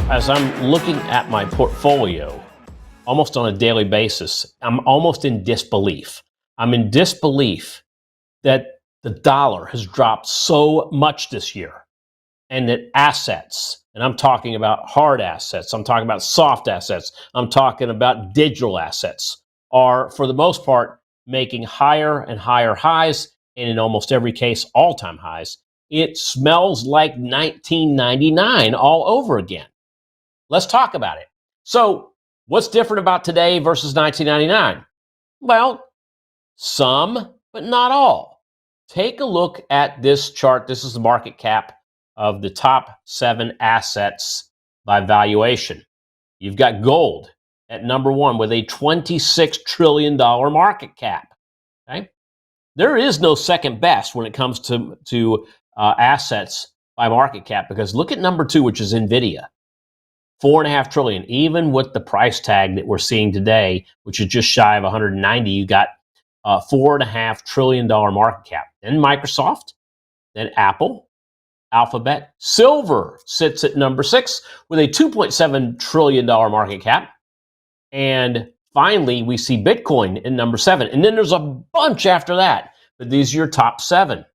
As I'm looking at my portfolio almost on a daily basis, I'm almost in disbelief. I'm in disbelief that the dollar has dropped so much this year and that assets, and I'm talking about hard assets, I'm talking about soft assets, I'm talking about digital assets, are for the most part making higher and higher highs, and in almost every case, all-time highs. It smells like 1999 all over again. Let's talk about it. So, what's different about today versus 1999? Well, some, but not all. Take a look at this chart. This is the market cap of the top 7 assets by valuation. You've got gold at number 1 with a $26 trillion market cap. Okay? There is no second best when it comes to assets by market cap, because look at number 2, which is Nvidia. $4.5 trillion. Even with the price tag that we're seeing today, which is just shy of 190, you got a $4.5 trillion market cap. Then Microsoft, then Apple, Alphabet. Silver sits at number 6 with a $2.7 trillion market cap. And finally, we see Bitcoin in number 7. And then there's a bunch after that. But these are your top 7.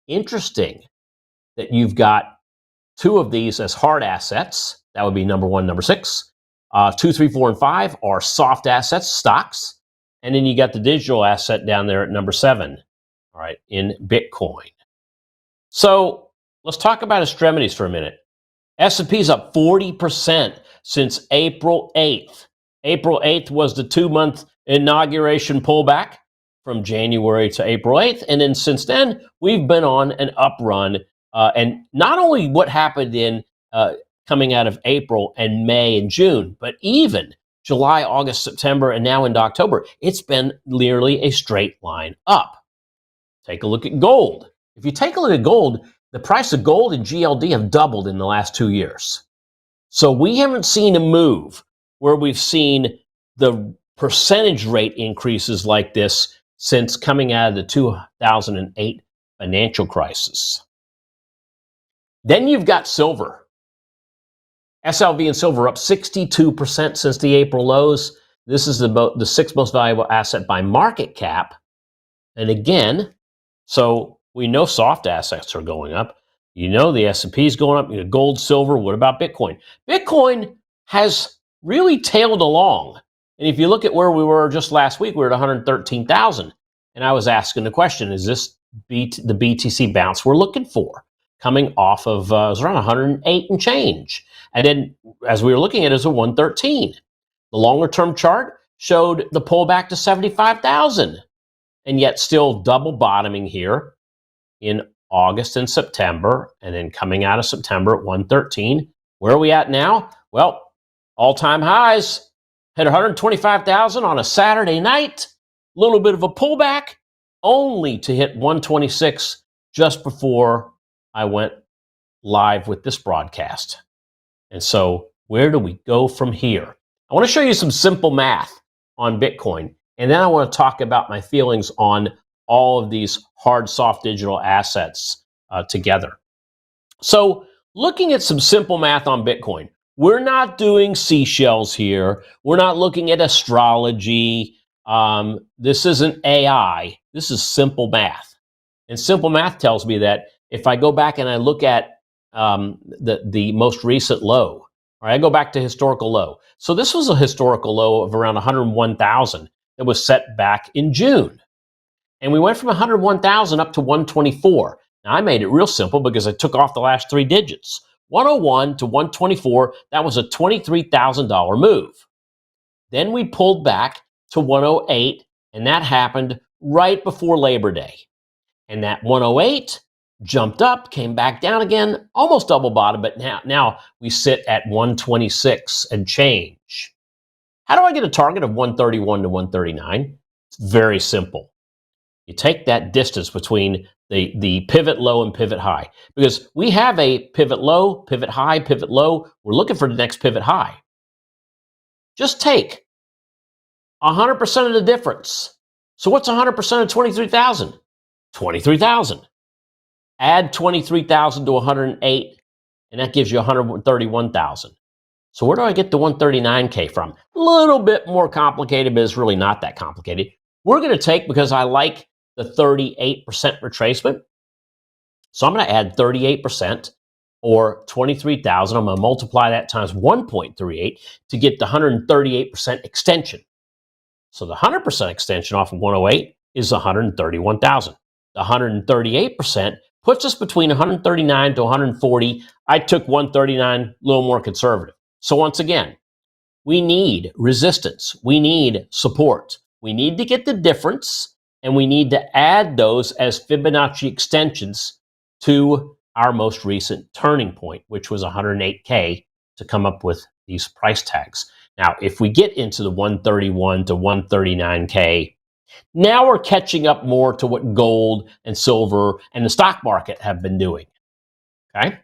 Interesting that you've got 2 of these as hard assets. That would be number 1, number 6. 2, 3, 4, and 5 are soft assets, stocks. And then you got the digital asset down there at number 7, all right, in Bitcoin. So let's talk about extremities for a minute. S&P's up 40% since April 8th. April 8th was the 2-month inauguration pullback from January to April 8th. And then since then, we've been on an up run. And not only what happened in coming out of April and May and June, but even July, August, September, and now into October, it's been nearly a straight line up. Take a look at gold. If you take a look at gold, the price of gold and GLD have doubled in the last 2 years. So we haven't seen a move where we've seen the percentage rate increases like this since coming out of the 2008 financial crisis. Then you've got silver. SLV and silver up 62% since the April lows. This is the 6th most valuable asset by market cap. And again, so we know soft assets are going up. You know the S&P is going up. You know, gold, silver. What about Bitcoin? Bitcoin has really tailed along. And if you look at where we were just last week, we were at 113,000. And I was asking the question, is this the BTC bounce we're looking for? Coming off of, it was around 108 and change. And then, as we were looking at it, was a 113. The longer-term chart showed the pullback to 75,000. And yet still double bottoming here in August and September, and then coming out of September at 113. Where are we at now? Well, all-time highs. Hit 125,000 on a Saturday night. A little bit of a pullback, only to hit 126 just before I went live with this broadcast. And so where do we go from here? I want to show you some simple math on Bitcoin, and then I want to talk about my feelings on all of these hard, soft digital assets together. So looking at some simple math on Bitcoin, we're not doing seashells here. We're not looking at astrology. This isn't AI. This is simple math. And simple math tells me that if I go back and I look at the most recent low, or I go back to historical low. So this was a historical low of around 101,000 that was set back in June. And we went from 101,000 up to 124. Now I made it real simple because I took off the last 3 digits. 101 to 124, that was a $23,000 move. Then we pulled back to 108, and that happened right before Labor Day. And that 108 jumped up, came back down again, almost double bottom, but now we sit at 126 and change. How do I get a target of 131 to 139? It's very simple. You take that distance between the pivot low and pivot high, because we have a pivot low, pivot high, pivot low. We're looking for the next pivot high. Just take 100% of the difference. So what's 100% of 23,000? 23,000. Add 23,000 to 108, and that gives you 131,000. So where do I get the 139K from? A little bit more complicated, but it's really not that complicated. We're going to take, because I like the 38% retracement, so I'm going to add 38% or 23,000. I'm going to multiply that times 1.38 to get the 138% extension. So the 100% extension off of 108 is 131,000. The 138% puts us between 139 to 140. I took 139, a little more conservative. So once again, we need resistance. We need support. We need to get the difference, and we need to add those as Fibonacci extensions to our most recent turning point, which was 108K, to come up with these price tags. Now, if we get into the 131 to 139K, now we're catching up more to what gold and silver and the stock market have been doing, okay,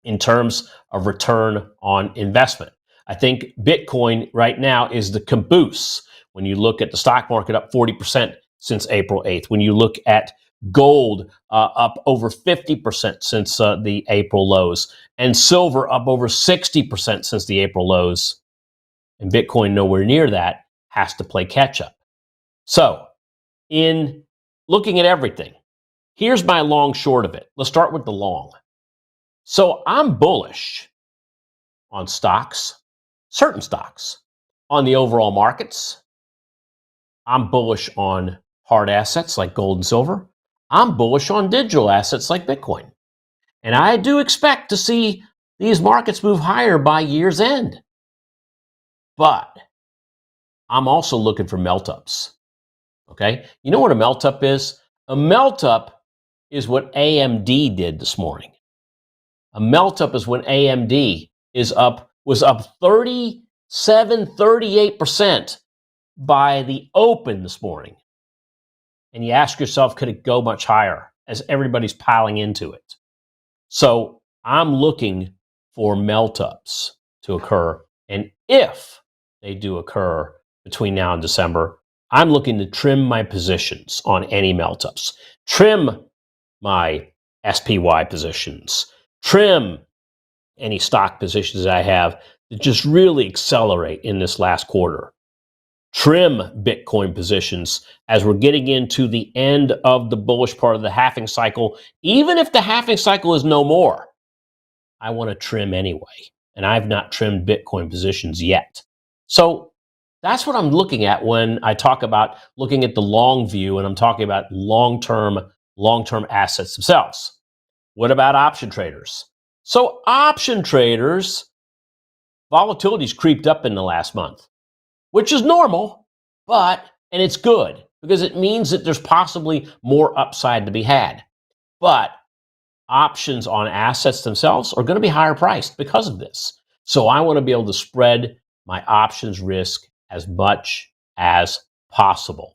in terms of return on investment. I think Bitcoin right now is the caboose. When you look at the stock market up 40% since April 8th, when you look at gold up over 50% since the April lows, and silver up over 60% since the April lows, and Bitcoin nowhere near that, has to play catch up. So in looking at everything, here's my long short of it. Let's start with the long. So I'm bullish on stocks, certain stocks, on the overall markets. I'm bullish on hard assets like gold and silver. I'm bullish on digital assets like Bitcoin. And I do expect to see these markets move higher by year's end. But I'm also looking for melt-ups. Okay? You know what a melt-up is? A melt-up is what AMD did this morning. A melt-up is when AMD was up 38% by the open this morning. And you ask yourself, could it go much higher as everybody's piling into it? So I'm looking for melt-ups to occur. And if they do occur between now and December, I'm looking to trim my positions on any melt-ups. Trim my SPY positions. Trim any stock positions I have that just really accelerate in this last quarter. Trim Bitcoin positions as we're getting into the end of the bullish part of the halving cycle. Even if the halving cycle is no more, I want to trim anyway. And I've not trimmed Bitcoin positions yet. So that's what I'm looking at when I talk about looking at the long view, and I'm talking about long-term assets themselves. What about option traders? So option traders, volatility's creeped up in the last month, which is normal, and it's good because it means that there's possibly more upside to be had. But options on assets themselves are going to be higher priced because of this. So I want to be able to spread my options risk as much as possible.